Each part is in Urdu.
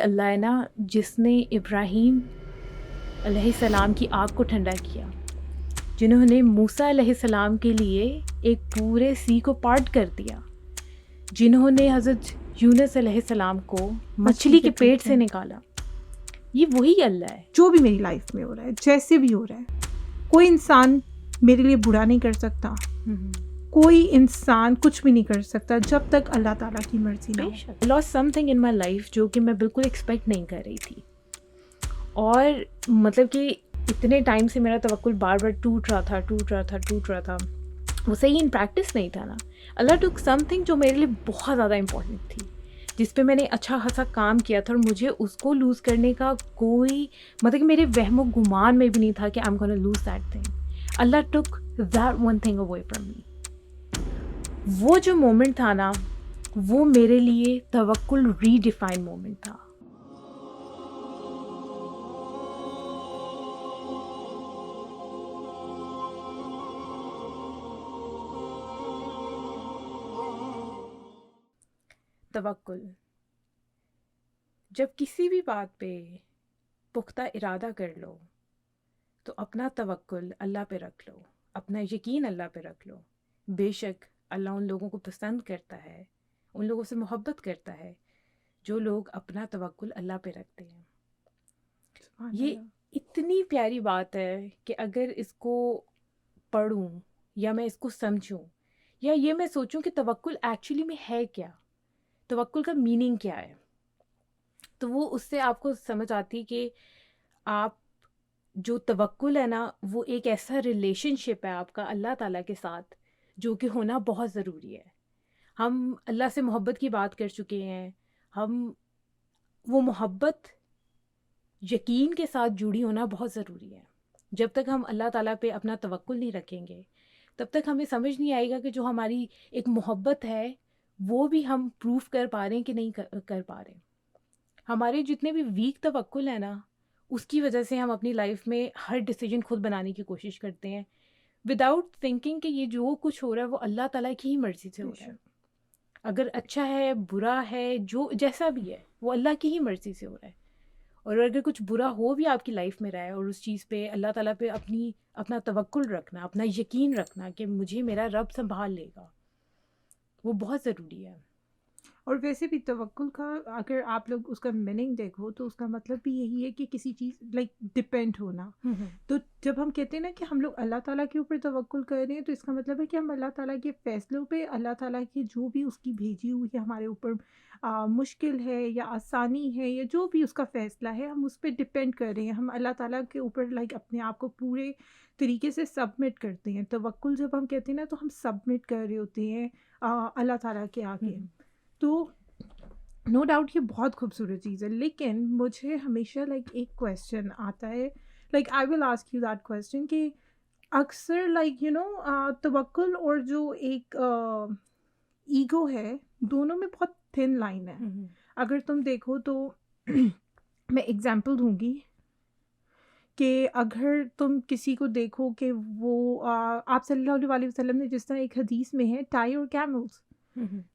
اللہ ہے نا جس نے ابراہیم علیہ السلام کی آگ کو ٹھنڈا کیا، جنہوں نے موسیٰ علیہ السلام کے لیے ایک پورے سی کو پارٹ کر دیا، جنہوں نے حضرت یونس علیہ السلام کو مچھلی کے پیٹ سے نکالا، یہ وہی اللہ ہے. جو بھی میری لائف میں ہو رہا ہے، جیسے بھی ہو رہا ہے، کوئی انسان میرے لیے برا نہیں کر سکتا، کوئی انسان کچھ بھی نہیں کر سکتا جب تک اللہ تعالیٰ کی مرضی نہ ہو. I lost something in my life جو کہ میں بالکل ایکسپیکٹ نہیں کر رہی تھی، اور مطلب کہ اتنے ٹائم سے میرا توکل بار بار ٹوٹ رہا تھا. وہ صحیح ان پریکٹس نہیں تھا نا. اللہ ٹوک سم تھنگ جو میرے لیے بہت زیادہ امپورٹنٹ تھی، جس پہ میں نے اچھا خاصا کام کیا تھا، اور مجھے اس کو لوز کرنے کا کوئی مطلب کہ میرے وہم و گمان میں بھی نہیں تھا کہ I am gonna lose that thing. Allah took that one thing away from me. وہ جو مومنٹ تھا نا، وہ میرے لیے توکل ری ڈیفائن مومنٹ تھا. توکل، جب کسی بھی بات پہ پختہ ارادہ کر لو تو اپنا توکل اللہ پہ رکھ لو، اپنا یقین اللہ پہ رکھ لو. بے شک اللہ ان لوگوں کو پسند کرتا ہے، ان لوگوں سے محبت کرتا ہے جو لوگ اپنا توکل اللہ پہ رکھتے ہیں. یہ اتنی پیاری بات ہے کہ اگر اس کو پڑھوں یا میں اس کو سمجھوں یا یہ میں سوچوں کہ توکل ایکچولی میں ہے کیا، توکل کا میننگ کیا ہے، تو وہ اس سے آپ کو سمجھ آتی کہ آپ جو توکل ہے نا، وہ ایک ایسا ریلیشن شپ ہے آپ کا اللہ تعالیٰ کے ساتھ جو کہ ہونا بہت ضروری ہے. ہم اللہ سے محبت کی بات کر چکے ہیں، ہم وہ محبت یقین کے ساتھ جڑی ہونا بہت ضروری ہے. جب تک ہم اللہ تعالیٰ پہ اپنا توکل نہیں رکھیں گے، تب تک ہمیں سمجھ نہیں آئے گا کہ جو ہماری ایک محبت ہے وہ بھی ہم پروف کر پا رہے ہیں کہ نہیں کر پا رہے. ہمارے جتنے بھی ویک توکل ہے نا، اس کی وجہ سے ہم اپنی لائف میں ہر ڈیسیجن خود بنانے کی کوشش کرتے ہیں وداؤٹ تھنکنگ کہ یہ جو کچھ ہو رہا ہے وہ اللہ تعالیٰ کی ہی مرضی سے ہو رہا ہے. اگر اچھا ہے، برا ہے، جو جیسا بھی ہے وہ اللہ کی ہی مرضی سے ہو رہا ہے. اور اگر کچھ برا ہو بھی آپ کی لائف میں رہا ہے، اور اس چیز پہ اللہ تعالیٰ پہ اپنا توکل رکھنا، اپنا یقین رکھنا کہ مجھے میرا رب سنبھال لے گا، وہ بہت ضروری ہے. اور ویسے بھی توکل کا اگر آپ لوگ اس کا میننگ دیکھو تو اس کا مطلب بھی یہی ہے کہ کسی چیز لائک ڈپینڈ ہونا. تو جب ہم کہتے ہیں نا کہ ہم لوگ اللہ تعالیٰ کے اوپر توکل کر رہے ہیں، تو اس کا مطلب ہے کہ ہم اللہ تعالیٰ کے فیصلوں پہ، اللہ تعالیٰ کی جو بھی اس کی بھیجی ہوئی ہے ہمارے اوپر مشکل ہے یا آسانی ہے یا جو بھی اس کا فیصلہ ہے، ہم اس پہ ڈپینڈ کر رہے ہیں. ہم اللہ تعالیٰ کے اوپر لائک اپنے آپ کو پورے طریقے سے سبمٹ کرتے ہیں. توکل جب ہم کہتے ہیں نا تو ہم سبمٹ کر رہے ہوتے ہیں اللہ تعالیٰ کے آگے. تو نو ڈاؤٹ یہ بہت خوبصورت چیز ہے. لیکن مجھے ہمیشہ لائک ایک کویسچن آتا ہے، like I will ask you that question, کہ اکثر لائک یو نو توکل اور جو ایک ایگو ہے، دونوں میں بہت تھن لائن ہے. اگر تم دیکھو تو میں ایگزامپل دوں گی کہ اگر تم کسی کو دیکھو کہ وہ آپ صلی اللہ علیہ وسلم نے جس طرح ایک حدیث میں ہے ٹائی اور کیملز،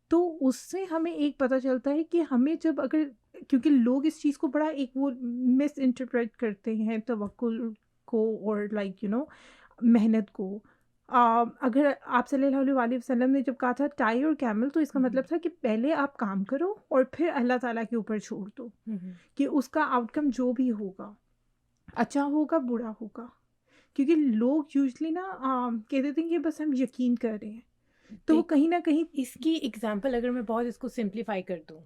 تو اس سے ہمیں ایک پتہ چلتا ہے کہ ہمیں جب اگر، کیونکہ لوگ اس چیز کو بڑا ایک وہ مس انٹرپریٹ کرتے ہیں توکل کو اور لائک یو نو محنت کو. اگر آپ صلی اللہ علیہ وسلم نے جب کہا تھا ٹائی اور کیمل، تو اس کا مطلب تھا کہ پہلے آپ کام کرو اور پھر اللہ تعالیٰ کے اوپر چھوڑ دو کہ اس کا آؤٹ کم جو بھی ہوگا، اچھا ہوگا برا ہوگا. کیونکہ لوگ یوزلی نا کہتے تھے کہ بس ہم یقین کر رہے ہیں، تو وہ کہیں نہ کہیں اس کی ایگزامپل اگر میں بہت اس کو سمپلیفائی کر دوں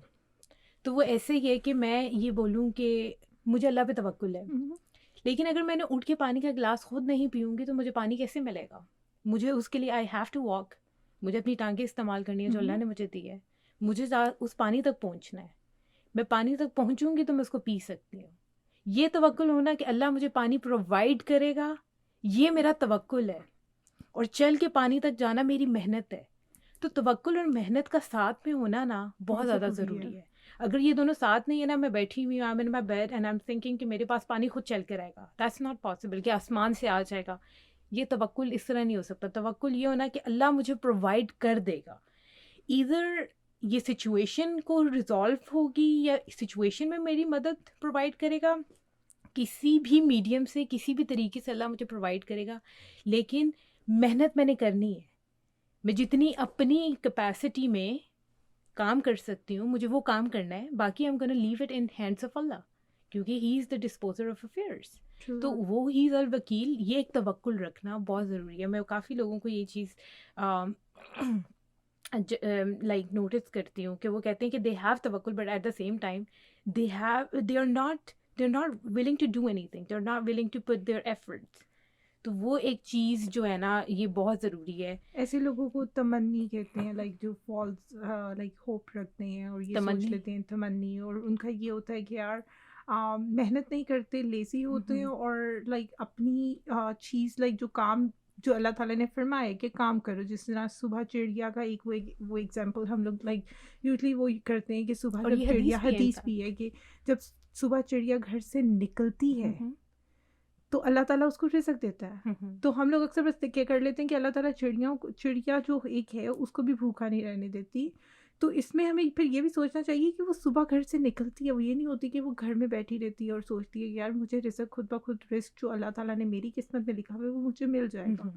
تو وہ ایسے ہی ہے کہ میں یہ بولوں کہ مجھے اللہ پہ توکل ہے، لیکن اگر میں نے اٹھ کے پانی کا گلاس خود نہیں پیوں گی تو مجھے پانی کیسے ملے گا؟ مجھے اس کے لیے آئی ہیو ٹو واک، مجھے اپنی ٹانگیں استعمال کرنی ہے جو اللہ نے مجھے دی ہے، مجھے اس پانی تک پہنچنا ہے. میں پانی تک پہنچوں گی تو میں اس کو پی سکتی ہوں. یہ توکل ہونا کہ اللہ مجھے پانی پرووائڈ کرے گا، یہ میرا توکل ہے. اور چل کے پانی تک جانا میری محنت ہے. تو توکل اور محنت کا ساتھ میں ہونا نا بہت زیادہ ضروری ہے. اگر یہ دونوں ساتھ نہیں ہے نا، میں بیٹھی ہوئی ہوں، I am in my bed and I am thinking کہ میرے پاس پانی خود چل کے رہے گا، دیٹس ناٹ پاسبل کہ آسمان سے آ جائے گا. یہ توکل اس طرح نہیں ہو سکتا. توکل یہ ہونا کہ اللہ مجھے پرووائڈ کر دے گا. ایدر یہ سچویشن کو ریزالو ہوگی یا سچویشن میں میری مدد پرووائڈ کرے گا، کسی بھی میڈیم سے کسی بھی طریقے سے اللہ مجھے پرووائڈ کرے گا، لیکن محنت میں نے کرنی ہے. میں جتنی اپنی کیپیسٹی میں کام کر سکتی ہوں مجھے وہ کام کرنا ہے، باقی I'm gonna leave it in hands of Allah کیونکہ ہی از دا ڈسپوزر آف افیئرس. تو وہ ہی از الوکیل. یہ ایک توکل رکھنا بہت ضروری ہے. میں کافی لوگوں کو یہ چیز لائک نوٹس کرتی ہوں کہ وہ کہتے ہیں کہ دے ہیو توکل but at the same time they are not willing to do anything, they are not willing to put their efforts. تو وہ ایک چیز جو ہے نا یہ بہت ضروری ہے. ایسے لوگوں کو تمنی کہتے ہیں، لائک جو فالس لائک ہوپ رکھتے ہیں اور یہ سوچ لیتے ہیں تمنی، اور ان کا یہ ہوتا ہے کہ یار محنت نہیں کرتے، لیزی ہوتے ہیں، اور لائک اپنی چیز لائک جو کام جو اللہ تعالیٰ نے فرمایا کہ کام کرو، جس طرح صبح چڑیا کا ایک وہ ایگزامپل ہم لوگ لائک یوزلی وہ کرتے ہیں کہ صبح جب چڑیا، حدیث بھی ہے کہ جب صبح چڑیا گھر سے نکلتی ہے تو اللہ تعالیٰ اس کو رزق دیتا ہے. تو ہم لوگ اکثر بس کیا کر لیتے ہیں کہ اللہ تعالیٰ چڑیا جو ایک ہے اس کو بھی بھوکا نہیں رہنے دیتی. تو اس میں ہمیں پھر یہ بھی سوچنا چاہیے کہ وہ صبح گھر سے نکلتی ہے، وہ یہ نہیں ہوتی کہ وہ گھر میں بیٹھی رہتی ہے اور سوچتی ہے کہ یار مجھے رزق خود بخود رزق جو اللہ تعالیٰ نے میری قسمت میں لکھا ہوا ہے وہ مجھے مل جائے گا.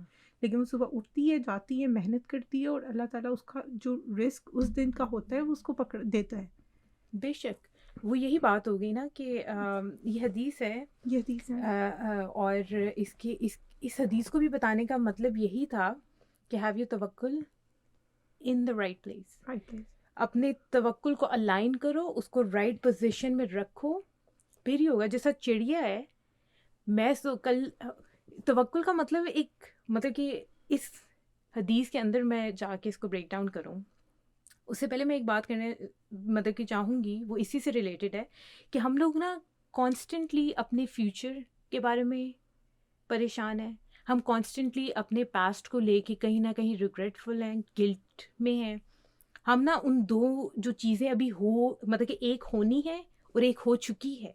لیکن وہ صبح اٹھتی ہے، جاتی ہے، محنت کرتی ہے، اور اللہ تعالیٰ اس کا جو رزق اس دن کا ہوتا ہے وہ اس کو پکڑ دیتا ہے. بے شک وہ یہی بات ہو گئی نا کہ یہ حدیث ہے، اور اس حدیث کو بھی بتانے کا مطلب یہی تھا کہ ہیو یو توکل ان دا رائٹ پلیس. اپنے توکل کو الائن کرو، اس کو رائٹ پوزیشن میں رکھو، پھر ہی ہوگا. جیسا چڑیا ہے، میں کل توکل کا مطلب کہ اس حدیث کے اندر میں جا کے اس کو بریک ڈاؤن کروں اس سے پہلے میں ایک بات کرنے کہ چاہوں گی، وہ اسی سے ریلیٹڈ ہے کہ ہم لوگ نا کانسٹنٹلی اپنے فیوچر کے بارے میں پریشان ہیں. ہم کانسٹنٹلی اپنے پاسٹ کو لے کے کہیں نہ کہیں ریگریٹفل ہیں، گلٹ میں ہیں. ہم نا ان دو جو چیزیں ابھی کہ ایک ہونی ہے اور ایک ہو چکی ہے،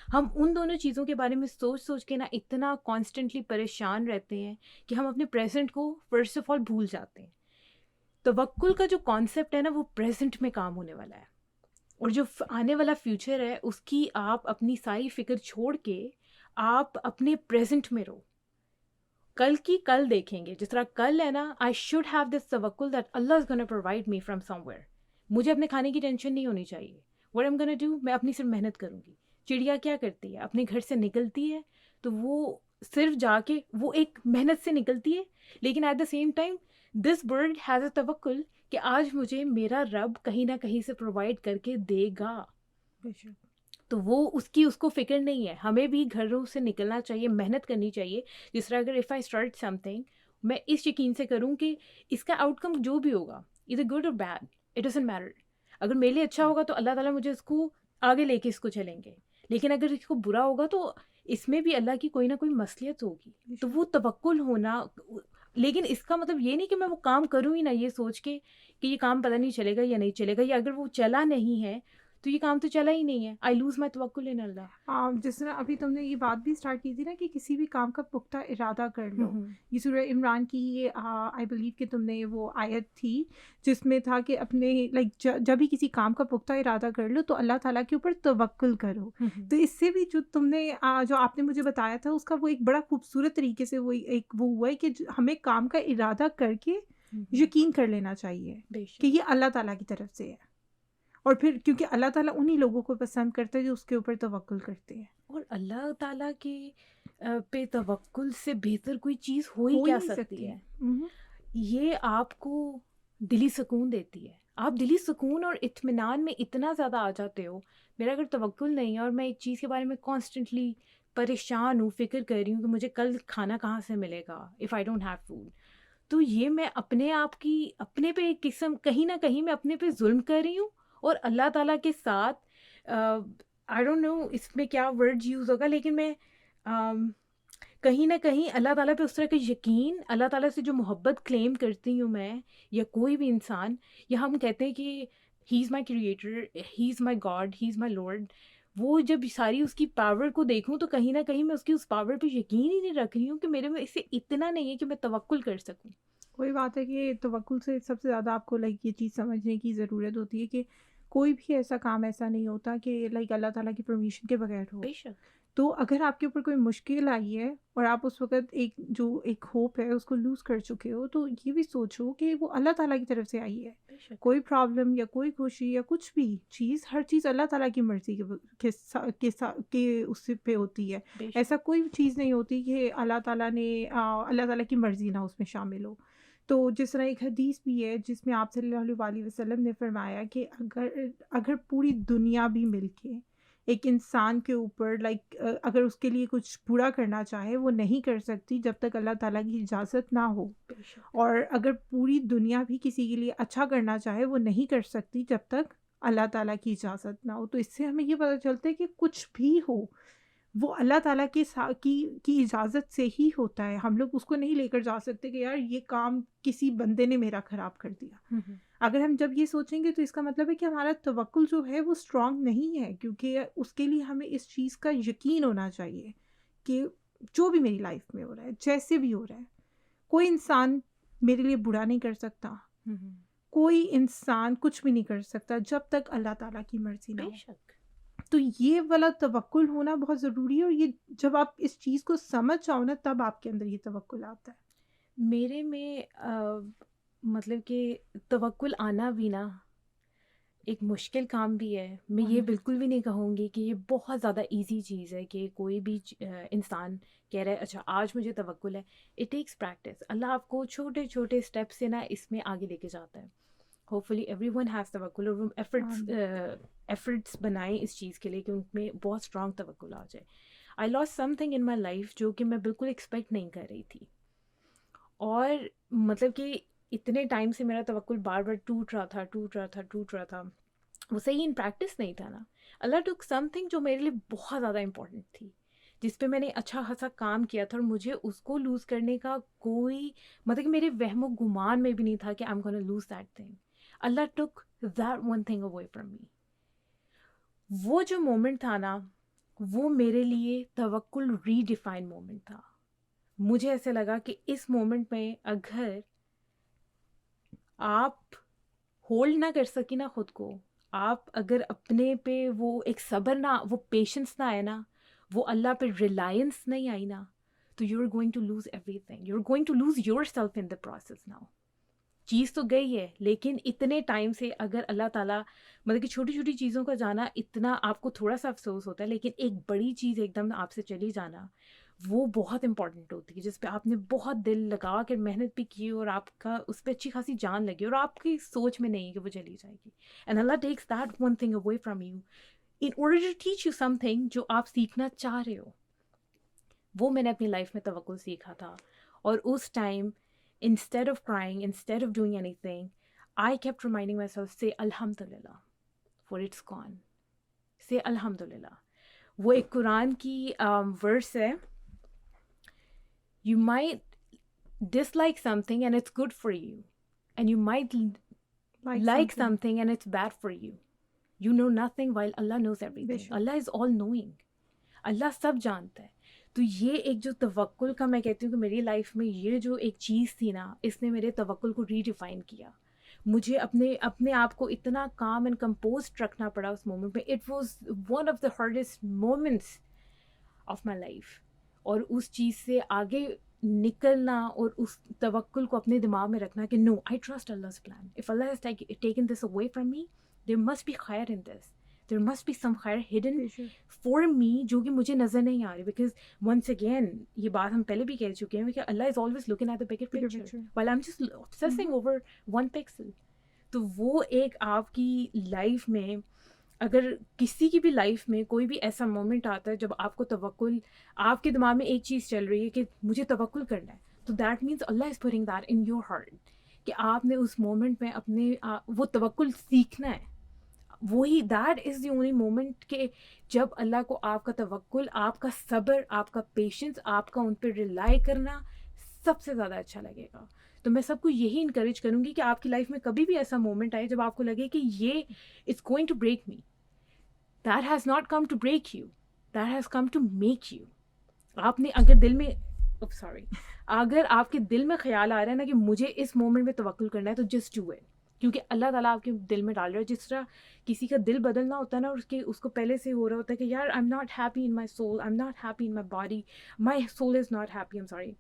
ہم ان دونوں چیزوں کے بارے میں سوچ کے نا اتنا کانسٹنٹلی پریشان رہتے ہیں کہ ہم اپنے پریزنٹ کو فرسٹ آف آل بھول جاتے ہیں. توکل کا جو کانسیپٹ ہے نا وہ پریزنٹ میں کام ہونے والا ہے، اور جو آنے والا فیوچر ہے اس کی آپ اپنی ساری فکر چھوڑ کے آپ اپنے پریزنٹ میں رہو. کل کی کل دیکھیں گے. جس طرح کل ہے نا، آئی شوڈ ہیو دس توکل that Allah is gonna provide me from some where. مجھے اپنے کھانے کی ٹینشن نہیں ہونی چاہیے. واٹ ایم گونا ڈو، میں اپنی صرف محنت کروں گی. چڑیا کیا کرتی ہے، اپنے گھر سے نکلتی ہے تو وہ صرف جا کے وہ ایک محنت سے نکلتی ہے، لیکن at the same time this bird has a توکل کہ آج مجھے میرا رب کہیں نہ کہیں سے پرووائڈ کر کے دے گا. تو وہ اس کو فکر نہیں ہے. ہمیں بھی گھروں سے نکلنا چاہیے، محنت کرنی چاہیے. جس طرح اگر if I start some thing, میں اس یقین سے کروں کہ اس کا آؤٹ کم جو بھی ہوگا، ادھر گڈ اور بیڈ، اٹ ڈزنٹ میٹر. اگر میرے لیے اچھا ہوگا تو اللہ تعالیٰ مجھے اس کو آگے لے کے اس کو چلیں گے، لیکن اگر اس کو برا ہوگا تو اس میں بھی اللہ کی کوئی نہ کوئی مصلحت ہوگی. تو وہ توکل ہونا، لیکن اس کا مطلب یہ نہیں کہ میں وہ کام کروں ہی نہ یہ سوچ کے کہ یہ کام پتہ نہیں چلے گا یا نہیں چلے گا، یا اگر وہ چلا نہیں ہے تو یہ کام تو چلا ہی نہیں ہے. آئی لوز مائی توکل ان اللہ. جس طرح ابھی تم نے یہ بات بھی اسٹارٹ کی تھی نا کہ کسی بھی کام کا پختہ ارادہ کر لو. یہ سورہ عمران کی یہ آئی بلیو کہ تم نے وہ آیت تھی جس میں تھا کہ اپنے لائک جب بھی کسی کام کا پختہ ارادہ کر لو تو اللہ تعالیٰ کے اوپر توکل کرو. تو اس سے بھی جو تم نے جو آپ نے مجھے بتایا تھا اس کا وہ ایک بڑا خوبصورت طریقے سے وہ ہوا ہے کہ ہمیں کام کا ارادہ کر کے یقین کر لینا چاہیے کہ یہ اللہ تعالیٰ کی طرف سے ہے. اور پھر کیونکہ اللہ تعالیٰ انہی لوگوں کو پسند کرتا ہے جو اس کے اوپر توکل کرتے ہیں. اور اللہ تعالیٰ کے پہ توکل سے بہتر کوئی چیز ہو ہی کیا سکتی ہے. یہ آپ کو دلی سکون دیتی ہے. آپ دلی سکون اور اطمینان میں اتنا زیادہ آ جاتے ہو. میرا اگر توکل نہیں ہے اور میں ایک چیز کے بارے میں کانسٹنٹلی پریشان ہوں، فکر کر رہی ہوں کہ مجھے کل کھانا کہاں سے ملے گا if I don't have food, تو یہ میں اپنے آپ کی اپنے پہ ایک قسم کہیں نہ کہیں میں اپنے پہ ظلم کر رہی ہوں. اور اللہ تعالیٰ کے ساتھ آئی ڈونٹ نو اس میں کیا ورڈ یوز ہوگا، لیکن میں کہیں نہ کہیں اللہ تعالیٰ پہ اس طرح کا یقین، اللہ تعالیٰ سے جو محبت کلیم کرتی ہوں میں یا کوئی بھی انسان، یا ہم کہتے ہیں کہ he is my creator, he is my God, he is my Lord, وہ جب ساری اس کی پاور کو دیکھوں تو کہیں نہ کہیں میں اس کی اس پاور پہ یقین ہی نہیں رکھ رہی ہوں کہ میرے میں اسے اتنا نہیں ہے کہ میں توکل کر سکوں. وہی بات ہے کہ توکل سے سب سے زیادہ آپ کو لائک یہ چیز سمجھنے کی ضرورت ہوتی ہے کہ کوئی بھی ایسا کام ایسا نہیں ہوتا کہ لائک اللہ تعالیٰ کی پرمیشن کے بغیر ہو. بے شک تو اگر آپ کے اوپر کوئی مشکل آئی ہے اور آپ اس وقت ایک ہوپ ہے اس کو لوز کر چکے ہو، تو یہ بھی سوچو کہ وہ اللہ تعالیٰ کی طرف سے آئی ہے. بے شک کوئی پرابلم یا کوئی خوشی یا کچھ بھی چیز، ہر چیز اللہ تعالیٰ کی مرضی کے اس پہ ہوتی ہے. بے شک ایسا کوئی چیز نہیں ہوتی کہ اللہ تعالیٰ کی مرضی نہ اس میں شامل ہو. تو جس طرح ایک حدیث بھی ہے جس میں آپ صلی اللہ علیہ وسلم نے فرمایا کہ اگر پوری دنیا بھی مل کے ایک انسان کے اوپر لائک اگر اس کے لیے کچھ برا کرنا چاہے، وہ نہیں کر سکتی جب تک اللہ تعالیٰ کی اجازت نہ ہو. بے شک اور اگر پوری دنیا بھی کسی کے لیے اچھا کرنا چاہے، وہ نہیں کر سکتی جب تک اللہ تعالیٰ کی اجازت نہ ہو. تو اس سے ہمیں یہ پتہ چلتا ہے کہ کچھ بھی ہو وہ اللہ تعالیٰ کی اجازت سے ہی ہوتا ہے. ہم لوگ اس کو نہیں لے کر جا سکتے کہ یار یہ کام کسی بندے نے میرا خراب کر دیا. اگر ہم جب یہ سوچیں گے تو اس کا مطلب ہے کہ ہمارا توکل جو ہے وہ اسٹرانگ نہیں ہے، کیونکہ اس کے لیے ہمیں اس چیز کا یقین ہونا چاہیے کہ جو بھی میری لائف میں ہو رہا ہے، جیسے بھی ہو رہا ہے، کوئی انسان میرے لیے برا نہیں کر سکتا، کوئی انسان کچھ بھی نہیں کر سکتا جب تک اللہ تعالیٰ کی مرضی نہ بے ہو. شک تو یہ والا توکل ہونا بہت ضروری ہے، اور یہ جب آپ اس چیز کو سمجھ جاؤ نا تب آپ کے اندر یہ توکل آتا ہے. میرے میں مطلب کہ توکل آنا بھی نا ایک مشکل کام بھی ہے. میں یہ بالکل بھی نہیں کہوں گی کہ یہ بہت زیادہ ایزی چیز ہے کہ کوئی بھی انسان کہہ رہا ہے اچھا آج مجھے توکل ہے. It takes practice. اللہ آپ کو چھوٹے چھوٹے اسٹیپ سے نا اس میں آگے لے کے جاتا ہے. Hope fully every one has توکل، اور وہ ایفرٹس بنائیں اس چیز کے لیے کہ ان میں بہت اسٹرانگ توکل آ جائے. آئی لاس some thing in my life جو کہ میں بالکل ایکسپیکٹ نہیں کر رہی تھی، اور مطلب کہ اتنے ٹائم سے میرا توکل بار بار ٹوٹ رہا تھا. وہ صحیح ان پریکٹس نہیں تھا نا. اللہ ٹک سم تھنگ جو میرے لیے بہت زیادہ امپورٹنٹ تھی، جس پہ میں نے اچھا خاصا کام کیا تھا، اور مجھے اس کو لوز کرنے کا کوئی مطلب کہ میرے وہم و گمان میں بھی نہیں تھا کہ I am gonna lose that thing. Allah took that one thing away from me. وہ جو مومنٹ تھا نا، وہ میرے لیے توکل ری ڈیفائن مومنٹ تھا. مجھے ایسے لگا کہ اس مومنٹ میں اگر آپ ہولڈ نہ کر سکی نا خود کو، آپ اگر اپنے پہ وہ ایک صبر نہ، وہ پیشنس نہ آئے نا، وہ اللہ پہ ریلائنس نہیں آئی نا، تو you are going to lose everything. You are going to lose yourself in the process now. چیز تو گئی ہے، لیکن اتنے ٹائم سے اگر اللہ تعالیٰ مطلب کہ چھوٹی چھوٹی چیزوں کا جانا اتنا آپ کو تھوڑا سا افسوس ہوتا ہے، لیکن ایک بڑی چیز ایک دم آپ سے چلی جانا وہ بہت امپورٹنٹ ہوتی ہے، جس پہ آپ نے بہت دل لگا کر محنت بھی کی، اور آپ کا اس پہ اچھی خاصی جان لگی، اور آپ کی سوچ میں نہیں ہے کہ وہ چلی جائے گی. And Allah takes that one thing away from you in order to teach you something جو آپ سیکھنا چاہ رہے ہو. وہ میں نے اپنی لائف میں توکل سیکھا تھا. اور اس time instead of crying, instead of doing anything, I kept reminding myself, say alhamdulillah for it's gone. Say alhamdulillah. وہ ایک قرآن کی ورس ہے، you might dislike something and it's good for you, and you might like something and it's bad for you. You know nothing while Allah knows everything. Allah is all knowing. اللہ سب جانتا ہے. تو یہ ایک جو توکل کا میں کہتی ہوں کہ میری لائف میں یہ جو ایک چیز تھی نا، اس نے میرے توکل کو ری ڈیفائن کیا. مجھے اپنے آپ کو اتنا کام اینڈ کمپوزڈ رکھنا پڑا اس مومنٹ میں. It was one of the hardest moments of my life. اور اس چیز سے آگے نکلنا اور اس توکل کو اپنے دماغ میں رکھنا کہ no, I trust Allah's plan. If Allah has taken this away from me, there must be khair in this. There must be some khair hidden for me جو کہ مجھے نظر نہیں آ رہی. Because once again یہ بات ہم پہلے بھی کہہ چکے ہیں کہ Allah is always looking at the bigger picture while I'm just obsessing over one pixel. تو وہ ایک آپ کی لائف میں، اگر کسی کی بھی لائف میں کوئی بھی ایسا مومنٹ آتا ہے جب آپ کو توکل، آپ کے دماغ میں ایک چیز چل رہی ہے کہ مجھے توکل کرنا ہے، تو that means Allah is putting that in your heart کہ آپ نے اس مومنٹ میں اپنے وہ توکل سیکھنا ہے. وہی that is the only moment کہ جب اللہ کو آپ کا توکل، آپ کا صبر، آپ کا پیشنس، آپ کا ان پہ ریلائی کرنا سب سے زیادہ اچھا لگے گا. تو میں سب کو یہی انکریج کروں گی کہ آپ کی لائف میں کبھی بھی ایسا مومنٹ آئے جب آپ کو لگے کہ یہ it's going to break me, that has not come to break you, that has come to make you. آپ نے اگر دل میں سوری، اگر آپ کے دل میں خیال آ رہا ہے نا کہ مجھے اس مومنٹ میں توکل کرنا ہے تو جسٹ ڈو اٹ، کیونکہ اللہ تعالیٰ آپ کے دل میں ڈال رہا ہے. جس طرح کسی کا دل بدلنا ہوتا ہے نا، اس کو پہلے سے ہو رہا ہوتا ہے کہ یار I am not happy in my soul, I am not happy in my body, my soul is not happy, am sorry.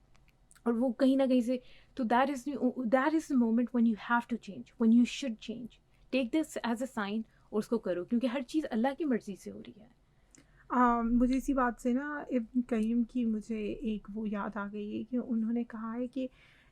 اور وہ کہیں نہ کہیں سے تو that is the moment when you have to change, when you should change. Take this as a sign اور اس کو کرو، کیونکہ ہر چیز اللہ کی مرضی سے ہو رہی ہے. مجھے اسی بات سے نا ابن قیم کی مجھے ایک وہ یاد آ گئی ہے کہ انہوں نے کہا ہے کہ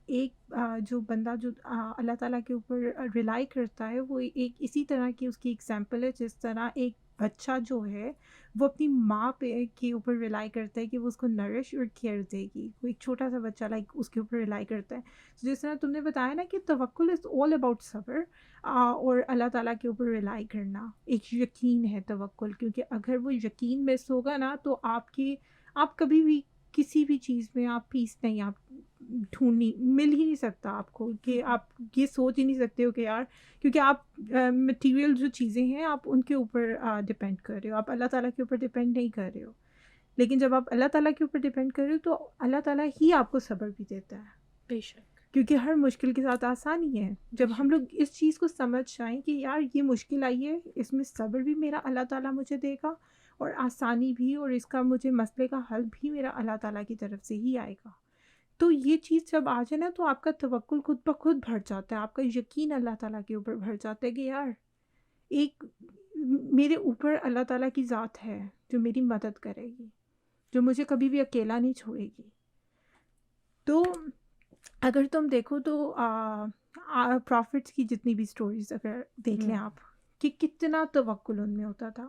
ایک جو بندہ جو اللہ تعالیٰ کے اوپر ریلائی کرتا ہے وہ ایک اسی طرح کی اس کی ایگزامپل ہے جس طرح ایک بچہ جو ہے وہ اپنی ماں پہ کے اوپر ریلائی کرتا ہے کہ وہ اس کو نرش اور کیئر دے گی. وہ ایک چھوٹا سا بچہ لائک اس کے اوپر ریلائی کرتا ہے. جس طرح تم نے بتایا نا کہ توکل از آل اباؤٹ صبر اور اللہ تعالیٰ کے اوپر ریلائی کرنا ایک یقین ہے توکل. کیونکہ اگر وہ یقین مس ہوگا نا تو آپ کبھی بھی کسی بھی چیز میں آپ پیس نہیں آپ مل ہی نہیں سکتا آپ کو کہ آپ یہ سوچ ہی نہیں سکتے ہو کہ یار کیونکہ آپ مٹیریل جو چیزیں ہیں آپ ان کے اوپر ڈپینڈ کر رہے ہو, آپ اللہ تعالیٰ کے اوپر ڈپینڈ نہیں کر رہے ہو. لیکن جب آپ اللہ تعالیٰ کے اوپر ڈپینڈ کر رہے ہو تو اللہ تعالیٰ ہی آپ کو صبر بھی دیتا ہے, بے شک, کیونکہ ہر مشکل کے ساتھ آسانی ہے. جب ہم لوگ اس چیز کو سمجھ جائیں کہ یار یہ مشکل آئی ہے, اس میں صبر بھی میرا اللہ تعالیٰ مجھے دے گا اور آسانی بھی, اور اس کا مجھے مسئلے کا حل بھی میرا اللہ تعالیٰ کی طرف سے ہی آئے گا. تو یہ چیز جب آ جائے نا تو آپ کا توکل خود بخود بڑھ جاتا ہے, آپ کا یقین اللہ تعالیٰ کے اوپر بڑھ جاتا ہے کہ یار ایک میرے اوپر اللہ تعالیٰ کی ذات ہے جو میری مدد کرے گی, جو مجھے کبھی بھی اکیلا نہیں چھوڑے گی. تو اگر تم دیکھو تو پرافٹس کی جتنی بھی سٹوریز اگر دیکھ لیں آپ کہ کتنا توکل ان میں ہوتا تھا,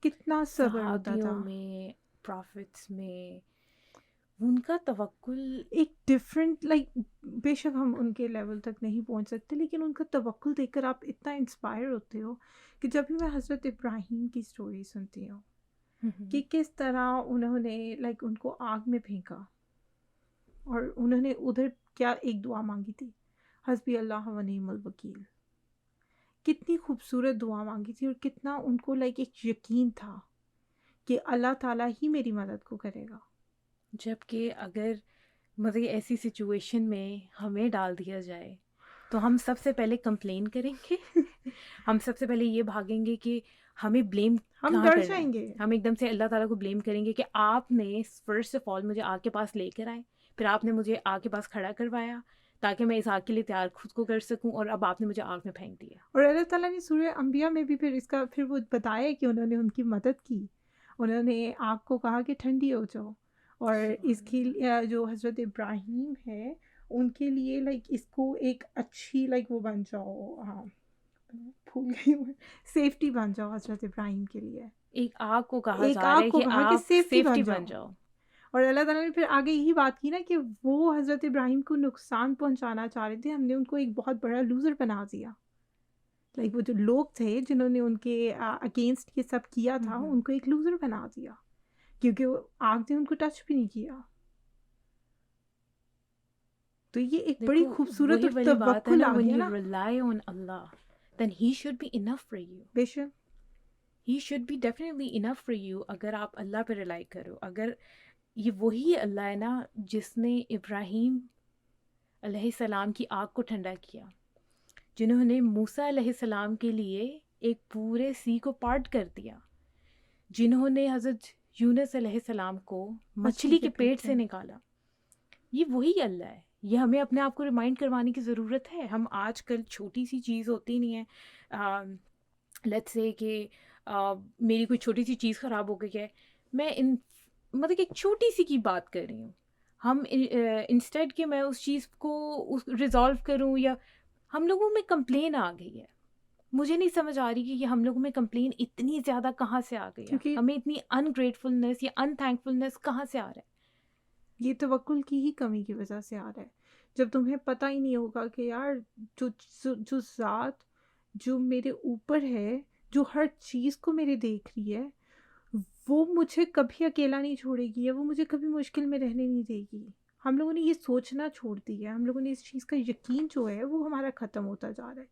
کتنا صبر ہوتا صحابیوں تھا. میں, پروفٹس میں ان کا توکل ایک ڈفرینٹ لائک بے شک ہم ان کے لیول تک نہیں پہنچ سکتے, لیکن ان کا توکل دیکھ کر آپ اتنا انسپائر ہوتے ہو کہ جب بھی میں حضرت ابراہیم کی سٹوری سنتی ہوں کہ کس طرح انہوں نے لائک ان کو آگ میں پھینکا اور انہوں نے ادھر کیا ایک دعا مانگی تھی, حسبی اللہ و نعم الوکیل. کتنی خوبصورت دعا مانگی تھی اور کتنا ان کو لائک ایک یقین تھا کہ اللہ تعالیٰ ہی میری مدد کو کرے گا. جبکہ اگر مطلب ایسی سچویشن میں ہمیں ڈال دیا جائے تو ہم سب سے پہلے کمپلین کریں گے, ہم سب سے پہلے یہ بھاگیں گے کہ ہمیں بلیم ہم کہاں ڈر کرنا جائیں ہے. گے. ہم ایک دم سے اللہ تعالیٰ کو بلیم کریں گے کہ آپ نے فرسٹ آف آل مجھے آگ کے پاس لے کر آئے, پھر آپ نے مجھے آگ کے پاس کھڑا کروایا تاکہ میں اس آگ کے لیے تیار خود کو کر سکوں, اور اب آپ نے مجھے آگ میں پھینک دیا. اور اللہ تعالیٰ نے سورہ انبیاء میں بھی پھر اس کا پھر وہ بتایا کہ انہوں نے ان کی مدد کی, انہوں نے آگ کو کہا کہ ٹھنڈی ہو جاؤ, اور اس کی جو حضرت ابراہیم ہے ان کے لیے لائک اس کو ایک اچھی لائک وہ بن جاؤ, ہاں بھول گئی ہوں, سیفٹی بن جاؤ حضرت ابراہیم کے لیے. ایک آگ کو کہا ایک جا رہا آگ ہے کو کہ کہا کہ آپ سیفٹی سیفٹی بن جاؤ. اور اللہ تعالیٰ نے پھر آگے یہی بات کی نا کہ وہ حضرت ابراہیم کو نقصان پہنچانا چاہ رہے تھے, ہم نے ان کو ایک بہت بڑا لوزر بنا دیا. لائک وہ جو لوگ تھے جنہوں نے ان کے اگینسٹ یہ سب کیا تھا ان کو ایک لوزر بنا دیا, کیونکہ وہ آگ نے ان کو ٹچ بھی نہیں کیا. تو یہ ایک بڑی خوبصورت اور توکل آ گیا نا. when you rely on Allah then he should be enough for you. بے شک He should be definitely enough for you اگر آپ اللہ پہ ریلائی کرو. اگر یہ وہی اللہ ہے نا جس نے ابراہیم علیہ السلام کی آگ کو ٹھنڈا کیا, جنہوں نے موسیٰ علیہ السلام کے لیے ایک پورے سی کو پارٹ کر دیا, جنہوں نے حضرت یونس علیہ السلام کو مچھلی کے پیٹ سے نکالا, یہ وہی اللہ ہے. یہ ہمیں اپنے آپ کو ریمائنڈ کروانے کی ضرورت ہے. ہم آج کل چھوٹی سی چیز ہوتی نہیں ہے, لیٹس سے کہ میری کوئی چھوٹی سی چیز خراب ہو گئی ہے, میں مطلب کہ ایک چھوٹی سی کی بات کر رہی ہوں, ہم انسٹیڈ کہ میں اس چیز کو ریزالو کروں, یا ہم لوگوں میں کمپلین آ گئی ہے. مجھے نہیں سمجھ آ رہی کہ یہ ہم لوگوں میں کمپلین اتنی زیادہ کہاں سے آ گئی ہے, ہمیں اتنی انگریٹفلنس یا ان تھینکفلنس کہاں سے آ رہا ہے. یہ توکل کی ہی کمی کی وجہ سے آ رہا ہے. جب تمہیں پتہ ہی نہیں ہوگا کہ یار جو ذات جو میرے اوپر ہے, جو ہر چیز کو میرے دیکھ رہی ہے, وہ مجھے کبھی اکیلا نہیں چھوڑے گی, یا وہ مجھے کبھی مشکل میں رہنے نہیں دے گی. ہم لوگوں نے یہ سوچنا چھوڑ دیا ہے, ہم لوگوں نے اس چیز کا یقین جو ہے وہ ہمارا ختم ہوتا جا رہا ہے,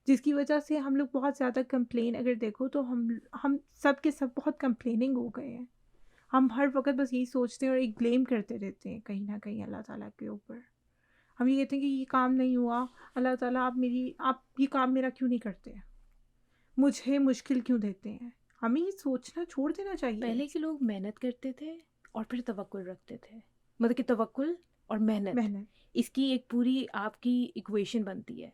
جس کی وجہ سے ہم لوگ بہت زیادہ کمپلین, اگر دیکھو تو ہم سب کے سب بہت کمپلیننگ ہو گئے ہیں. ہم ہر وقت بس یہی سوچتے ہیں اور ایک بلیم کرتے رہتے ہیں کہیں نہ کہیں اللہ تعالیٰ کے اوپر. ہم یہ کہتے ہیں کہ یہ کام نہیں ہوا, اللہ تعالیٰ آپ یہ کام میرا کیوں نہیں کرتے, مجھے مشکل کیوں دیتے ہیں. ہمیں یہ سوچنا چھوڑ دینا چاہیے. پہلے کے لوگ محنت کرتے تھے اور پھر توکل رکھتے تھے, مطلب کہ توکل اور محنت اس کی ایک پوری آپ کی ایکویشن بنتی ہے.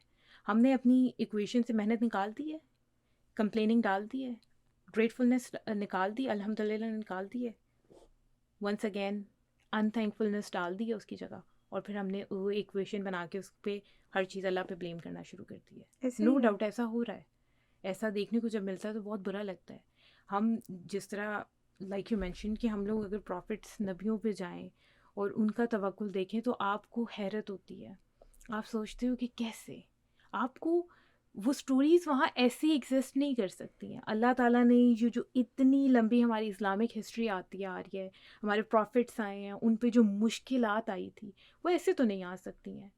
ہم نے اپنی ایکویشن سے محنت نکال دی ہے, کمپلیننگ ڈال دی ہے, گریٹفلنس نکال دی, الحمدللہ نکال دی ہے, ونس اگین ان تھینکفلنس ڈال دی ہے اس کی جگہ, اور پھر ہم نے وہ ایکویشن بنا کے اس پہ ہر چیز اللہ پہ بلیم کرنا شروع کر دی ہے. نو ڈاؤٹ ایسا ہو رہا ہے, ایسا دیکھنے کو جب ملتا ہے تو بہت برا لگتا ہے. ہم جس طرح لائک یو مینشن کہ ہم لوگ اگر پروفٹس نبیوں پہ جائیں اور ان کا توکل دیکھیں تو آپ کو حیرت ہوتی ہے. آپ سوچتے ہو کہ کیسے آپ کو وہ سٹوریز وہاں ایسی ایگزسٹ نہیں کر سکتی ہیں. اللہ تعالیٰ نے جو اتنی لمبی ہماری اسلامک ہسٹری آتی آ رہی ہے, ہمارے پروفٹس آئے ہیں, ان پہ جو مشکلات آئی تھی وہ ایسے تو نہیں آ سکتی ہیں.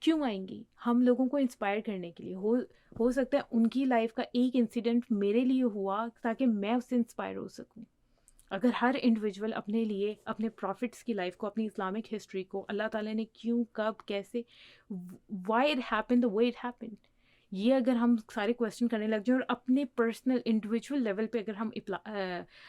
کیوں آئیں گی؟ ہم لوگوں کو انسپائر کرنے کے لیے. ہو سکتا ہے ان کی لائف کا ایک انسیڈنٹ میرے لیے ہوا تاکہ میں اس سے انسپائر ہو سکوں. اگر ہر انڈیویجول اپنے لیے, اپنے پروفٹس کی لائف کو, اپنی اسلامک ہسٹری کو, اللہ تعالیٰ نے کیوں, کب, کیسے, why it happen the way it happen, یہ اگر ہم سارے کویشچن کرنے لگ جائیں اور اپنے پرسنل انڈیویجول لیول پہ اگر ہم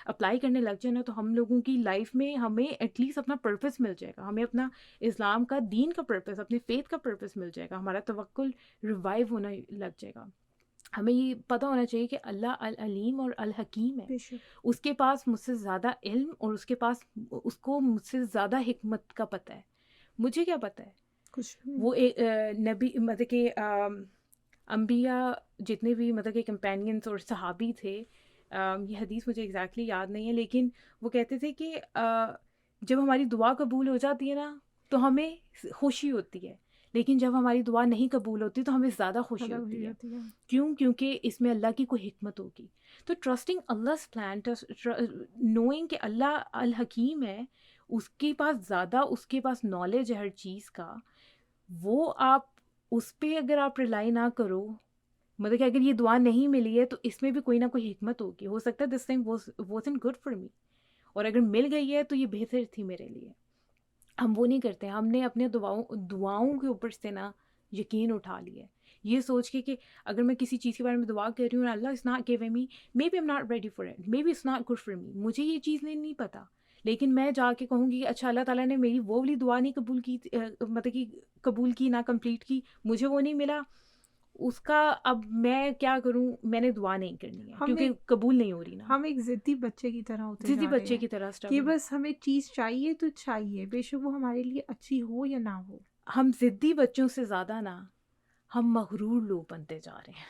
اپلائی کرنے لگ جائیں نا, تو ہم لوگوں کی لائف میں ہمیں ایٹ لیسٹ اپنا پرپس مل جائے گا. ہمیں اپنا اسلام کا, دین کا پرپس, اپنے فیتھ کا پرپس مل جائے گا. ہمارا توکل ریوائیو ہونا لگ جائے گا. ہمیں یہ پتہ ہونا چاہیے کہ اللہ العلیم اور الحکیم ہے. اس کے پاس مجھ سے زیادہ علم اور اس کو مجھ سے زیادہ حکمت کا پتہ ہے. مجھے کیا پتہ ہے کچھ. وہ نبی, مطلب کہ انبیاء جتنے بھی مطلب کہ کمپینینس اور صحابی تھے, یہ حدیث مجھے ایگزیکٹلی یاد نہیں ہے, لیکن وہ کہتے تھے کہ جب ہماری دعا قبول ہو جاتی ہے نا تو ہمیں خوشی ہوتی ہے, لیکن جب ہماری دعا نہیں قبول ہوتی تو ہمیں زیادہ خوشی ہوتی ہے. کیوں؟ کیونکہ اس میں اللہ کی کوئی حکمت ہوگی. تو ٹرسٹنگ اللہ's پلان, نوئنگ کہ اللہ الحکیم ہے, اس کے پاس نالج ہے ہر چیز کا, وہ آپ اس پہ اگر آپ ریلائی نہ کرو, مطلب کہ اگر یہ دعا نہیں ملی ہے تو اس میں بھی کوئی نہ کوئی حکمت ہوگی. ہو سکتا ہے this time wasn't good for me, اور اگر مل گئی ہے تو یہ بہتر تھی میرے لیے. ہم وہ نہیں کرتے. ہم نے اپنے دعاؤں کے اوپر سے نا یقین اٹھا لیا ہے, یہ سوچ کے کہ اگر میں کسی چیز کے بارے میں دعا کر رہی ہوں, Allah is not giving me, maybe I'm not ready for it, maybe it's not good for me, مجھے یہ چیز نہیں پتہ, لیکن میں جا کے کہوں گی کہ اچھا اللہ تعالیٰ نے میری وہ والی دعا نہیں قبول کی, مطلب کہ قبول کی نہ کمپلیٹ کی, مجھے وہ نہیں ملا, اس کا اب میں کیا کروں, میں نے دعا نہیں کرنی ہے کیونکہ قبول نہیں ہو رہی نا. ہم ایک ضدی بچے کی طرح ہوتے ضدی بچے کی طرح کہ بس ہمیں چیز چاہیے تو چاہیے, بے شک وہ ہمارے لیے اچھی ہو یا نہ ہو. ہم ضدی بچوں سے زیادہ نا ہم مغرور لوگ بنتے جا رہے ہیں,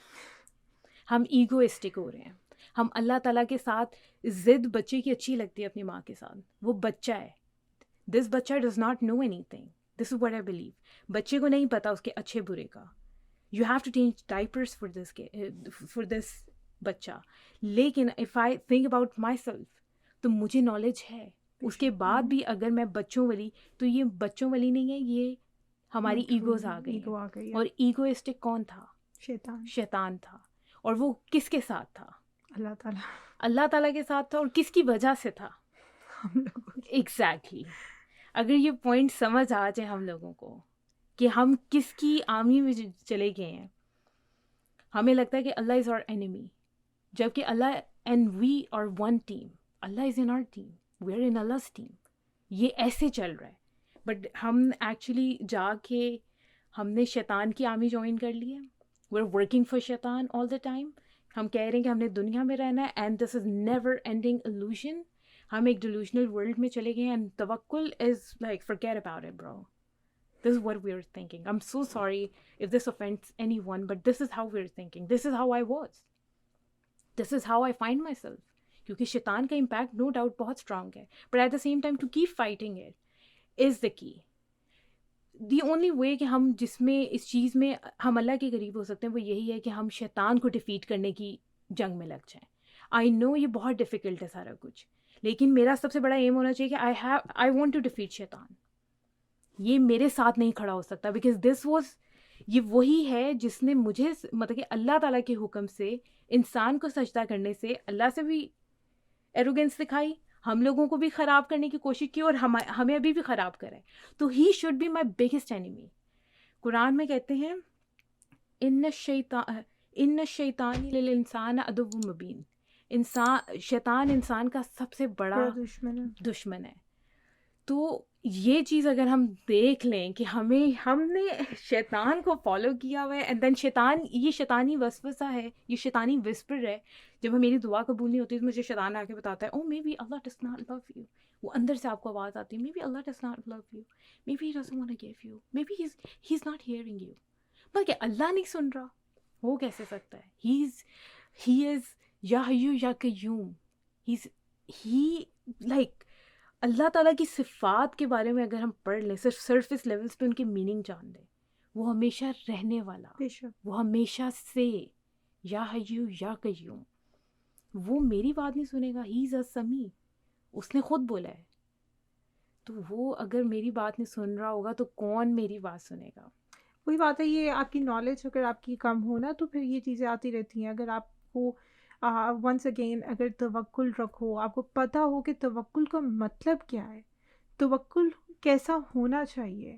ہم ایگوئسٹک ہو رہے ہیں. ہم اللہ تعالیٰ کے ساتھ ضد بچے کی اچھی لگتی ہے اپنی ماں کے ساتھ, وہ بچہ ہے, دس بچہ does not know anything, this is what I believe. بچے کو نہیں پتا اس کے اچھے برے کا. You have to change diapers for this بچہ. لیکن if I think about myself تو مجھے نالج ہے, اس کے بعد بھی اگر میں بچوں والی, تو یہ بچوں والی نہیں ہے, یہ ہماری ایگوز آ گئی. اور ایگوئسٹک کون تھا؟ شیطان تھا. اور وہ کس کے ساتھ تھا؟ اللہ تعالیٰ کے ساتھ تھا. اور کس کی وجہ سے تھا؟ ایگزیکٹلی. اگر یہ پوائنٹ سمجھ آ جائے ہم لوگوں کو کہ ہم کس کی آرمی میں چلے گئے ہیں, ہمیں لگتا ہے کہ اللہ از آور اینیمی, جبکہ Allah and we are one team. Allah is in our team, we are in Allah's team. یہ ایسے چل رہا ہے, بٹ ہم ایکچولی جا کے ہم نے شیطان کی آرمی جوائن کر لی ہے. وی آر ورکنگ فار شیطان آل دا ٹائم. ہم کہہ رہے ہیں کہ ہم نے دنیا میں رہنا ہے, and this is never ending illusion. ہم ایک ڈیلوژنل ورلڈ میں چلے گئے ہیں, اینڈ توکل is like forget about it bro. This is what we are thinking. I'm so sorry if this offends anyone, but this is how we're thinking. This is how I was. This is how I find myself. کیونکہ شیطان کا امپیکٹ نو ڈاؤٹ بہت اسٹرانگ ہے, but at the same time to keep fighting it is the key. The only way کہ ہم جس میں اس چیز میں ہم اللہ کے قریب ہو سکتے ہیں وہ یہی ہے کہ ہم شیطان کو ڈیفیٹ کرنے کی جنگ میں لگ جائیں. آئی نو یہ بہت ڈیفیکلٹ ہے سارا کچھ, لیکن میرا سب سے بڑا ایم ہونا چاہیے کہ آئی وانٹ ٹو ڈیفیٹ شیطان. یہ میرے ساتھ نہیں کھڑا ہو سکتا, بیکاز دس واز, یہ وہی ہے جس نے مجھے, مطلب کہ اللہ تعالیٰ کے حکم سے انسان کو سجدہ کرنے سے اللہ سے بھی ایروگنس دکھائی, ہم لوگوں کو بھی خراب کرنے کی کوشش کی اور ہمیں ابھی بھی خراب کرے. تو he should be my biggest enemy. Quran میں کہتے ہیں ان الشیطان للانسان عدو مبین. شیطان انسان کا سب سے بڑا دشمن ہے. تو یہ چیز اگر ہم دیکھ لیں کہ ہم نے شیطان کو فالو کیا ہوا ہے، اینڈ دین یہ شیطانی وسوسہ ہے، یہ شیطانی وسپر ہے. جب میری دعا قبول نہیں ہوتی تو مجھے شیطان آ کے بتاتا ہے oh maybe Allah does not love you. وہ اندر سے آپ کو آواز آتی ہے maybe Allah does not love you, maybe he doesn't want to give you, maybe he is not hearing you. بلکہ اللہ نہیں سن رہا، ہو کیسے سکتا ہے؟ ہی از یا حیو یا قیوم. ہی لائک اللہ تعالیٰ کی صفات کے بارے میں اگر ہم پڑھ لیں، صرف سرفیس لیولز پہ ان کی میننگ جان لیں، وہ ہمیشہ رہنے والا، وہ ہمیشہ سے، یا حیو یا قیوم. وہ میری بات نہیں سنے گا. ہی از اے سمیع، اس نے خود بولا ہے. تو وہ اگر میری بات نہیں سن رہا ہوگا تو کون میری بات سنے گا؟ وہی بات ہے، یہ آپ کی نالج اگر آپ کی کم ہو نا تو پھر یہ چیزیں آتی رہتی ہیں. اگر آپ کو ونس اگین اگر توکل رکھو، آپ کو پتہ ہو کہ توکل کا مطلب کیا ہے، توکل کیسا ہونا چاہیے،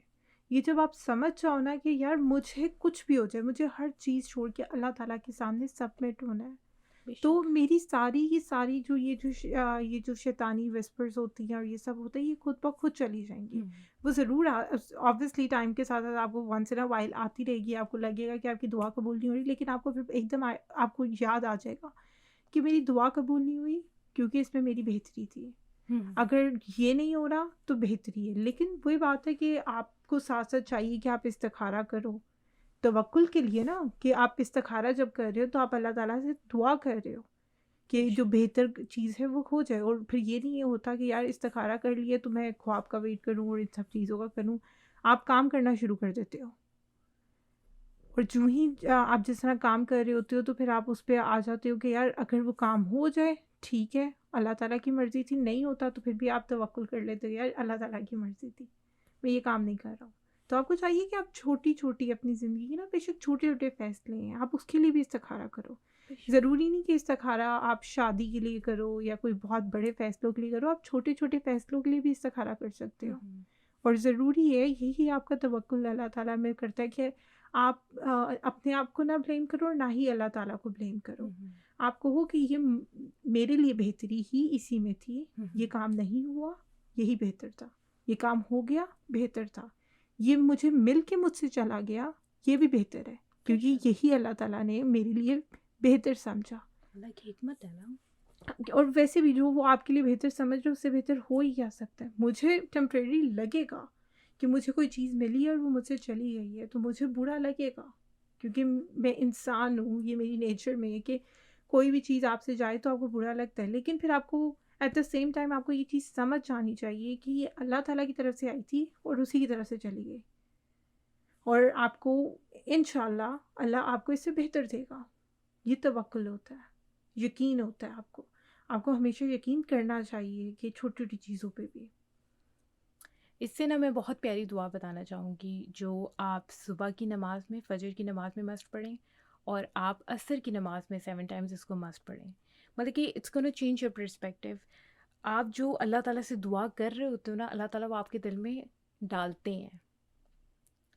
یہ جب آپ سمجھ جاؤ نا کہ یار مجھے کچھ بھی ہو جائے، مجھے ہر چیز چھوڑ کے اللہ تعالیٰ کے سامنے سبمٹ ہونا ہے، تو میری ساری یہ جو شیطانی وسپرز ہوتی ہیں اور یہ سب ہوتا ہے، یہ خود بخود چلی جائیں گی. وہ ضرور آبویسلی ٹائم کے ساتھ ساتھ آپ کو ونس ان اے وائل آتی رہے گی، آپ کو لگے گا کہ آپ کی دعا قبول نہیں ہو رہی، لیکن آپ کو پھر ایک دم آپ کو یاد آ جائے گا کہ میری دعا قبول نہیں ہوئی کیونکہ اس میں میری بہتری تھی. اگر یہ نہیں ہو رہا تو بہتری ہے. لیکن وہی بات ہے کہ آپ کو ساتھ ساتھ چاہیے کہ آپ استخارہ کرو توکل کے لیے نا، کہ آپ استخارہ جب کر رہے ہو تو آپ اللہ تعالیٰ سے دعا کر رہے ہو کہ جو بہتر چیز ہے وہ ہو جائے. اور پھر یہ نہیں ہوتا کہ یار استخارہ کر لیے تو میں خواب کا ویٹ کروں اور ان سب چیزوں کا کروں. آپ کام کرنا شروع کر دیتے ہو، اور جو ہی آپ جس طرح کام کر رہے ہوتے ہو تو پھر آپ اس پہ آ جاتے ہو کہ یار اگر وہ کام ہو جائے ٹھیک ہے، اللہ تعالیٰ کی مرضی تھی. نہیں ہوتا تو پھر بھی آپ توکل کر لیتے ہو یار اللہ تعالیٰ کی مرضی تھی، میں یہ کام نہیں کر رہا ہوں. تو آپ کو چاہیے کہ آپ چھوٹی چھوٹی اپنی زندگی نا، بے شک چھوٹے چھوٹے فیصلے ہیں، آپ اس کے لیے بھی استخارہ کرو. ضروری نہیں کہ استخارہ آپ شادی کے لیے کرو یا کوئی بہت بڑے فیصلوں کے لیے کرو، آپ چھوٹے چھوٹے فیصلوں کے لیے بھی استخارہ کر سکتے ہو. اور ضروری ہے یہی آپ کا توکل اللہ تعالیٰ میں کرتا ہے کہ آپ اپنے آپ کو نہ بلیم کرو اور نہ ہی اللہ تعالیٰ کو بلیم کرو. آپ کو ہو کہ یہ میرے لیے بہتری ہی اسی میں تھی، یہ کام نہیں ہوا یہی بہتر تھا، یہ کام ہو گیا بہتر تھا، یہ مجھے مل کے مجھ سے چلا گیا یہ بھی بہتر ہے، کیونکہ یہی اللہ تعالیٰ نے میرے لیے بہتر سمجھا. اللہ کی حکمت ہے نا. اور ویسے بھی جو وہ آپ کے لیے بہتر سمجھ رہے اس سے بہتر ہو ہی کیا سکتا ہے. مجھے ٹیمپریری لگے گا کہ مجھے کوئی چیز ملی ہے اور وہ مجھ سے چلی گئی ہے تو مجھے برا لگے گا، کیونکہ میں انسان ہوں، یہ میری نیچر میں ہے کہ کوئی بھی چیز آپ سے جائے تو آپ کو برا لگتا ہے. لیکن پھر آپ کو ایٹ دا سیم ٹائم آپ کو یہ چیز سمجھ جانی چاہیے کہ یہ اللہ تعالیٰ کی طرف سے آئی تھی اور اسی کی طرف سے چلی گئی، اور آپ کو انشاءاللہ اللہ آپ کو اس سے بہتر دے گا. یہ توکل ہوتا ہے، یقین ہوتا ہے. آپ کو ہمیشہ یقین کرنا چاہیے کہ چھوٹی چھوٹی چیزوں پہ بھی. اس سے نا میں بہت پیاری دعا بتانا چاہوں گی جو آپ صبح کی نماز میں، فجر کی نماز میں مست پڑھیں، اور آپ عصر کی نماز میں 7 ٹائمز اس کو مست پڑھیں. مطلب کہ it's gonna change your perspective. آپ جو اللہ تعالیٰ سے دعا کر رہے ہوتے ہو نا، اللہ تعالیٰ وہ آپ کے دل میں ڈالتے ہیں.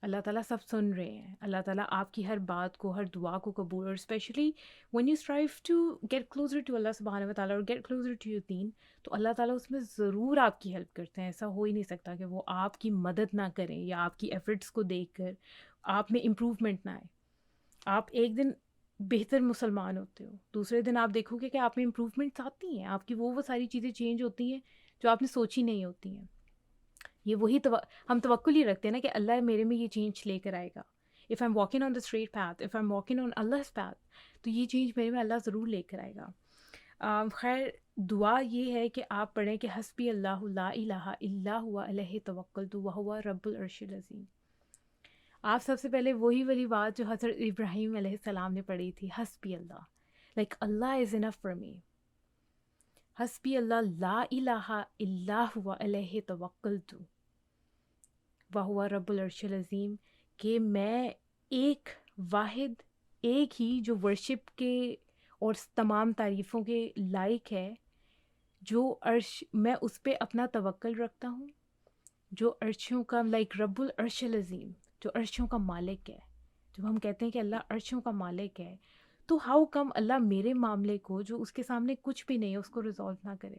اللہ تعالیٰ سب سن رہے ہیں. اللہ تعالیٰ آپ کی ہر بات کو، ہر دعا کو قبول، اور especially when you strive to get closer to Allah سبحانہ و تعالیٰ اور get closer to your دین، تو اللہ تعالیٰ اس میں ضرور آپ کی ہیلپ کرتے ہیں. ایسا ہو ہی نہیں سکتا کہ وہ آپ کی مدد نہ کریں یا آپ کی ایفرٹس کو دیکھ کر آپ میں امپروومنٹ نہ آئے. آپ ایک دن بہتر مسلمان ہوتے ہو، دوسرے دن آپ دیکھو گے کہ آپ میں امپروومنٹس آتی ہیں، آپ کی وہ ساری چیزیں چینج ہوتی ہیں جو آپ نے سوچی نہیں ہوتی ہیں. یہ وہی ہم توکل ہی رکھتے ہیں نا کہ اللہ میرے میں یہ چینج لے کر آئے گا. If I am walking on the straight path, if I am walking on Allah's path, تو یہ چینج میرے میں اللہ ضرور لے کر آئے گا. خیر دعا یہ ہے کہ آپ پڑھیں کہ حسبی اللہ لا الہ الا ہوا علیہ توکلت وہو رب العرش العظیم. آپ سب سے پہلے وہی والی بات جو حضرت ابراہیم علیہ السلام نے پڑھی تھی، حسبی اللہ، like Allah is enough for me. حسبی اللہ لا الہ الا ہوا علیہ توکلت وہو رب العرش العظیم، کہ میں ایک واحد، ایک ہی جو ورشپ کے اور تمام تعریفوں کے لائق ہے، جو عرش میں اس پہ اپنا توکل رکھتا ہوں، جو عرشوں کا لائک رب العرش العظیم، جو عرشوں کا مالک ہے. جب ہم کہتے ہیں کہ اللہ عرشوں کا مالک ہے، تو ہاؤ کم اللہ میرے معاملے کو جو اس کے سامنے کچھ بھی نہیں ہے اس کو ریزالو نہ کرے.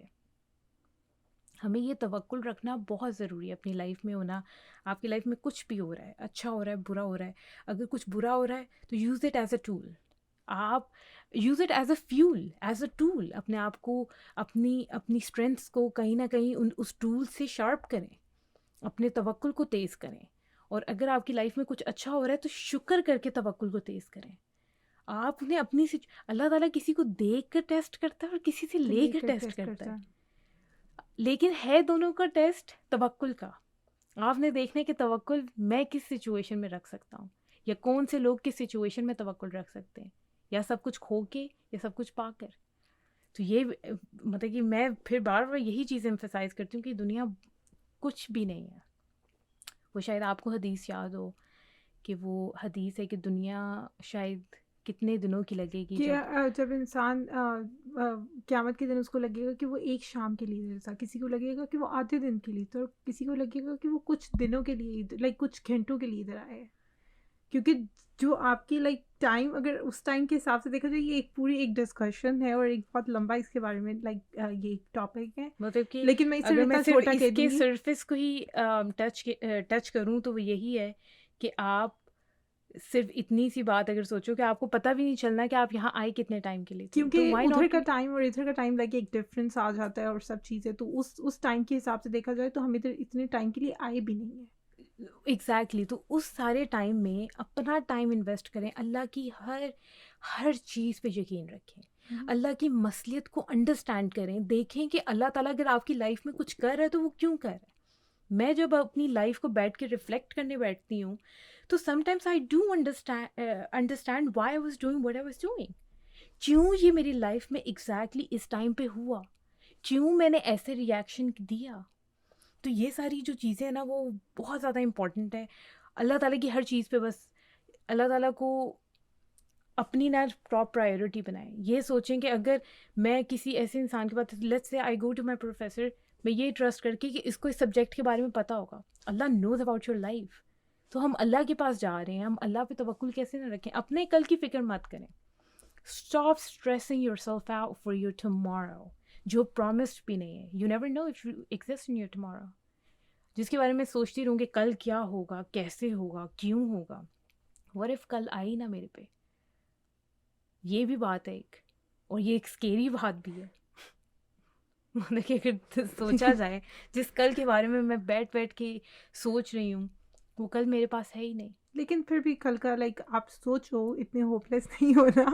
ہمیں یہ توکل رکھنا بہت ضروری ہے اپنی لائف میں ہونا. آپ کی لائف میں کچھ بھی ہو رہا ہے، اچھا ہو رہا ہے، برا ہو رہا ہے، اگر کچھ برا ہو رہا ہے تو use it as a tool. آپ use it as a fuel, as a tool. اپنے آپ کو، اپنی اسٹرینتھس کو کہیں نہ کہیں اس ٹول سے شارپ کریں، اپنے توکل کو تیز کریں. اور اگر آپ کی لائف میں کچھ اچھا ہو رہا ہے تو شکر کر کے توکل کو تیز کریں. آپ نے اپنی اللہ تعالیٰ کسی کو دیکھ کر ٹیسٹ کرتا ہے اور کسی سے لے کر ٹیسٹ کرتا ہے، لیکن ہے دونوں کا ٹیسٹ توکل کا. آپ نے دیکھنا ہے کہ توکل میں کس سچویشن میں رکھ سکتا ہوں، یا کون سے لوگ کس سچویشن میں توکل رکھ سکتے ہیں، یا سب کچھ کھو کے یا سب کچھ پا کر. تو یہ مطلب کہ میں پھر بار بار یہی چیزیں ایمفسائز کرتی ہوں کہ دنیا کچھ بھی نہیں ہے. وہ شاید آپ کو حدیث یاد ہو کہ وہ حدیث ہے کہ دنیا شاید کتنے دنوں کی لگے گی کہ جب انسان قیامت کے دن اس کو لگے گا کہ وہ ایک شام کے لیے تھا، کسی کو لگے گا کہ وہ آدھے دن کے لیے تھا، اور کسی کو لگے گا کہ وہ کچھ دنوں کے لیے لائک کچھ گھنٹوں کے لیے ادھر آئے. کیونکہ جو آپ کی لائک ٹائم، اگر اس ٹائم کے حساب سے دیکھا جائے، یہ ایک پوری ایک ڈسکشن ہے اور ایک بہت لمبا اس کے بارے میں لائک یہ ایک ٹاپک ہے. مطلب کہ لیکن میں اگر میں اتنا صرف چھوٹا اس کہہ کے دوں گی. سرفیس کو ہی ٹچ کروں تو وہ یہی ہے کہ آپ صرف اتنی سی بات اگر سوچو کہ آپ کو پتہ بھی نہیں چلنا کہ آپ یہاں آئے کتنے ٹائم کے لیے تھے، تو کیونکہ وائی ادھر ناٹ. کا ٹائم اور ادھر کا ٹائم لائک ایک ڈفرینس آ جاتا ہے اور سب چیزیں، تو اس ٹائم کے حساب سے دیکھا جائے تو ہم ادھر اتنے ٹائم کے لیے آئے بھی نہیں ہیں. ایگزیکٹلی. تو اس سارے ٹائم میں اپنا ٹائم انویسٹ کریں، اللہ کی ہر چیز پہ یقین رکھیں، اللہ کی مصلیت کو انڈرسٹینڈ کریں، دیکھیں کہ اللہ تعالیٰ اگر آپ کی لائف میں کچھ کر رہا ہے تو وہ کیوں کر رہا ہے. میں جب اپنی لائف کو بیٹھ کے ریفلیکٹ کرنے بیٹھتی ہوں تو some times I do understand why I was doing what I was doing. کیوں یہ میری لائف میں ایگزیکٹلی اس ٹائم پہ ہوا، کیوں میں نے ایسے ریئیکشن دیا. تو یہ ساری جو چیزیں ہیں نا وہ بہت زیادہ امپورٹنٹ ہے. اللہ تعالیٰ کی ہر چیز پہ بس اللہ تعالیٰ کو اپنی نہ ٹاپ پرائیورٹی بنائیں. یہ سوچیں کہ اگر میں کسی ایسے انسان کے پاس، let's say I go to my professor, میں یہ ٹرسٹ کر کے کہ اس کو اس سبجیکٹ کے بارے میں پتہ ہوگا، اللہ نوز اباؤٹ یور لائف، تو ہم اللہ کے پاس جا رہے ہیں، ہم اللہ پہ توکل کیسے نہ رکھیں. اپنے کل کی فکر مت کریں. Stop stressing yourself out for your tomorrow, جو پرومسڈ بھی نہیں ہے. You never know if you exist in your tomorrow. جس کے بارے میں سوچتی رہوں کہ کل کیا ہوگا، کیسے ہوگا، کیوں ہوگا. what if کل آئی نہ میرے پہ. یہ بھی بات ہے ایک، اور یہ ایک اسکیری بات بھی ہے. مطلب کہ اگر سوچا جائے جس کل کے بارے میں بیٹھ کے سوچ رہی ہوں وہ کل میرے پاس ہے ہی نہیں. لیکن پھر بھی کل کا لائک آپ سوچو، اتنے ہوپ لیس نہیں ہونا.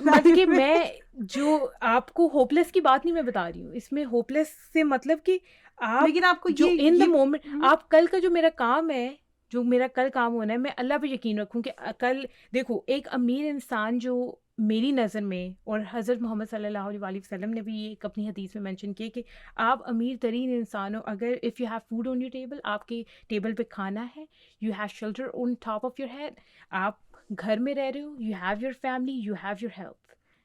مطلب کہ میں جو آپ کو ہوپ لیس کی بات نہیں میں بتا رہی ہوں، اس میں ہوپ لیس سے مطلب کہ لیکن آپ کو جو ان دا مومنٹ یہ آپ کل کا جو میرا کام ہے، جو میرا کل کام ہونا ہے، میں اللہ پہ یقین رکھوں کہ کل دیکھو ایک امیر انسان جو میری نظر میں، اور حضرت محمد صلی اللہ علیہ وسلم نے بھی یہ ایک اپنی حدیث میں مینشن کیا کہ آپ امیر ترین انسان ہو اگر if you have food on your table, آپ کے ٹیبل پہ کھانا ہے، you have shelter on top of your head, آپ گھر میں رہ رہے ہو، you have your family, you have your health.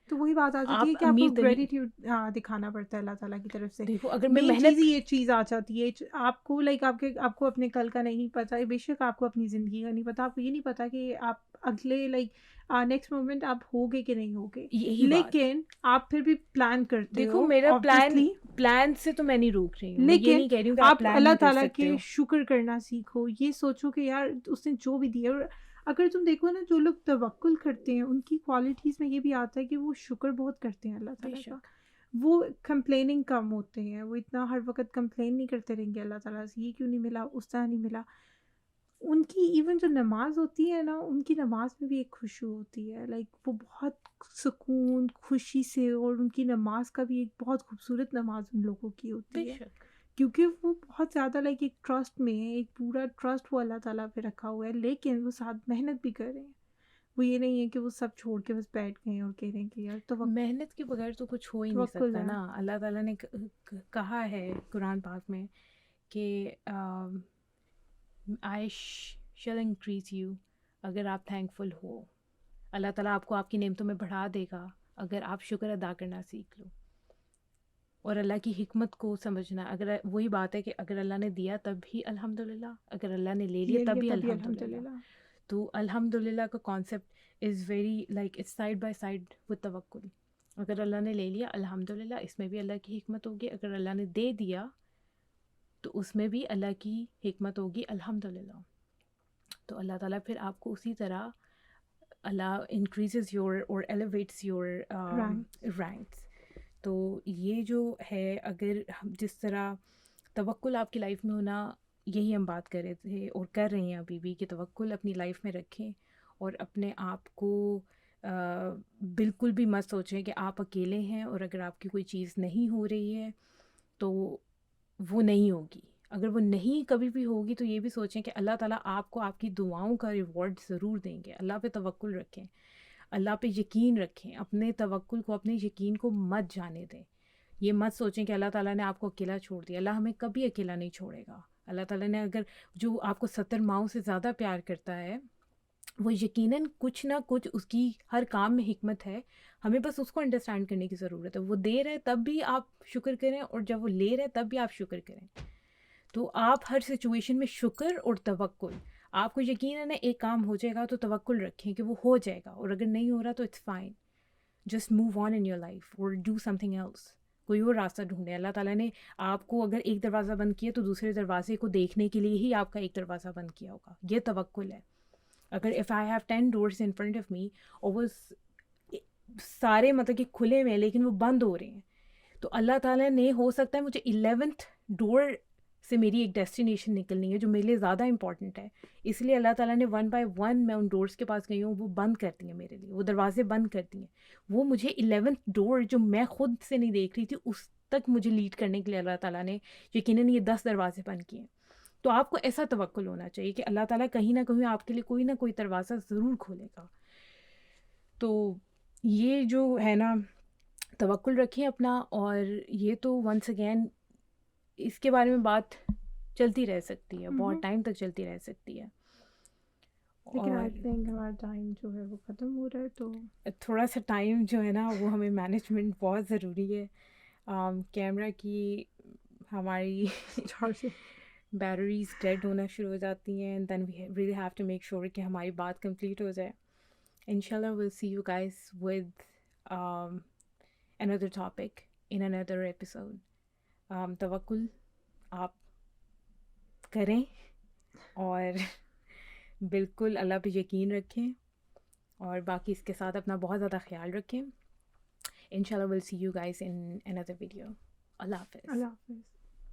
تو وہی بات آ جاتی ہے کہ آپ کو گریٹیٹیوڈ دکھانا پڑتا ہے اللہ تعالیٰ کی طرف سے. دیکھو اگر میں مین چیز محنت، ہی یہ چیز آ جاتی ہے آپ کو لائک آپ کو اپنے کل کا نہیں پتا. بے شک آپ کو اپنی زندگی کا نہیں پتا، آپ کو یہ نہیں پتا کہ آپ اگلے لائک نیکسٹ مومنٹ آپ ہوگے کہ نہیں ہوگے. یہی بات. لیکن آپ پھر بھی پلان کرتے دیکھو ہو میرا obviously. پلان سے تو میں نہیں روک رہی ہوں، میں یہ لیکن نہیں کہہ رہی ہوں کہ آپ پلان اللہ نہیں کر تعالیٰ سکتے کے ہو. شکر کرنا سیکھو. یہ سوچو کہ یار اس نے جو بھی دیا. اور اگر تم دیکھو نا جو لوگ توکل کرتے ہیں ان کی کوالٹیز میں یہ بھی آتا ہے کہ وہ شکر بہت کرتے ہیں اللہ تعالیٰ کا. وہ کمپلیننگ کم ہوتے ہیں، وہ اتنا ہر وقت کمپلین نہیں کرتے رہیں گے اللہ تعالیٰ سے یہ کیوں نہیں ملا، اس طرح نہیں ملا. ان کی ایون جو نماز ہوتی ہے نا، ان کی نماز میں بھی ایک خوشبو ہوتی ہے، لائک وہ بہت سکون خوشی سے، اور ان کی نماز کا بھی ایک بہت خوبصورت نماز ان لوگوں کی ہوتی ہے، کیونکہ وہ بہت زیادہ لائک ایک ٹرسٹ میں ہے، ایک پورا ٹرسٹ وہ اللہ تعالیٰ پہ رکھا ہوا ہے. لیکن وہ ساتھ محنت بھی کر رہے ہیں. وہ یہ نہیں ہے کہ وہ سب چھوڑ کے بس بیٹھ گئے اور کہہ رہے ہیں کہ یار تو محنت کے بغیر تو کچھ ہو ہی نہیں سکتا نا. اللہ تعالیٰ نے کہا ہے قرآن پاک میں کہ آئی شیل انکریز یو، اگر آپ تھینکفل ہو اللہ تعالیٰ آپ کو آپ کی نعمتوں میں بڑھا دے گا اگر آپ شکر ادا کرنا سیکھ لو. اور اللہ کی حکمت کو سمجھنا. اگر وہی بات ہے کہ اگر اللہ نے دیا تب بھی الحمدللہ, اگر اللہ نے لے لیا تب بھی الحمدللہ. تو الحمدللہ کا concept is very like it's side by side with توکل. اگر اللہ نے لے لیا الحمدللہ, اس میں بھی اللہ کی حکمت ہوگی. اگر اللہ نے دے دیا تو اس میں بھی اللہ کی حکمت ہوگی الحمدللہ. تو اللہ تعالیٰ پھر آپ کو اسی طرح اللہ انکریزز یور اور ایلیویٹس یور رینکس. تو یہ جو ہے, اگر جس طرح توکل آپ کی لائف میں ہونا, یہی ہم بات کر رہے تھے اور کر رہے ہیں ابھی بھی, کہ توکل اپنی لائف میں رکھیں اور اپنے آپ کو بالکل بھی مت سوچیں کہ آپ اکیلے ہیں, اور اگر آپ کی کوئی چیز نہیں ہو رہی ہے تو وہ نہیں ہوگی. اگر وہ نہیں کبھی بھی ہوگی تو یہ بھی سوچیں کہ اللہ تعالیٰ آپ کو آپ کی دعاؤں کا ریوارڈ ضرور دیں گے. اللہ پہ توکل رکھیں, اللہ پہ یقین رکھیں, اپنے توکل کو, اپنے یقین کو مت جانے دیں. یہ مت سوچیں کہ اللہ تعالیٰ نے آپ کو اکیلا چھوڑ دیا. اللہ ہمیں کبھی اکیلا نہیں چھوڑے گا. اللہ تعالیٰ نے اگر جو آپ کو 70 ماؤں سے زیادہ پیار کرتا ہے, وہ یقیناً کچھ نہ کچھ اس کی ہر کام میں حکمت ہے. ہمیں بس اس کو انڈرسٹینڈ کرنے کی ضرورت ہے. وہ دے رہے تب بھی آپ شکر کریں, اور جب وہ لے رہے تب بھی آپ شکر کریں. تو آپ ہر سچویشن میں شکر اور توکل, آپ کو یقین ہے نا ایک کام ہو جائے گا تو توکل رکھیں کہ وہ ہو جائے گا, اور اگر نہیں ہو رہا تو it's fine, just move on in your life اور ڈو سم تھنگ ایلس. کوئی اور راستہ ڈھونڈے. اللہ تعالیٰ نے آپ کو اگر ایک دروازہ بند کیا تو دوسرے دروازے کو دیکھنے کے لیے ہی آپ کا ایک دروازہ بند کیا ہوگا. یہ توکل ہے. اگر if I have 10 doors in front of me اور وہ سارے مطلب کہ کھلے ہوئے ہیں لیکن وہ بند ہو رہے ہیں, تو اللہ تعالیٰ نے, ہو سکتا ہے مجھے 11th ڈور سے میری ایک ڈیسٹینیشن نکلنی ہے جو میرے لیے زیادہ امپورٹنٹ ہے, اس لیے اللہ تعالیٰ نے 1 by 1 میں ان ڈورس کے پاس گئی ہوں, وہ بند کرتی ہیں میرے لیے, وہ دروازے بند کرتی ہیں. وہ مجھے 11th ڈور جو میں خود سے نہیں دیکھ رہی تھی اس تک مجھے لیڈ کرنے کے لیے اللہ تعالیٰ نے یقیناً یہ 10 دروازے بند کیے ہیں. تو آپ کو ایسا توکل ہونا چاہیے کہ اللہ تعالیٰ کہیں نہ کہیں آپ کے لیے کوئی نہ کوئی دروازہ ضرور کھولے گا. تو یہ جو ہے نا, توکل رکھیں اپنا. اور یہ تو ونس اگین اس کے بارے میں بات چلتی رہ سکتی ہے, بہت ٹائم تک چلتی رہ سکتی ہے. لیکن آئی تھنک ہمارا ٹائم جو ہے وہ ختم ہو رہا ہے, تو تھوڑا سا ٹائم جو ہے نا وہ ہمیں مینجمنٹ بہت ضروری ہے. کیمرہ کی ہماری بیٹریز ڈیڈ ہونا شروع ہو جاتی ہیں, then we really have to make sure کہ ہماری بات کمپلیٹ ہو جائے. انشاءاللہ we'll see you guys with another topic in another episode. توکل آپ کریں اور بالکل اللہ پہ یقین رکھیں, اور باقی اس کے ساتھ اپنا بہت زیادہ خیال رکھیں. انشاءاللہ we'll see you guys in another video. اللہ حافظ. اللہ حافظ.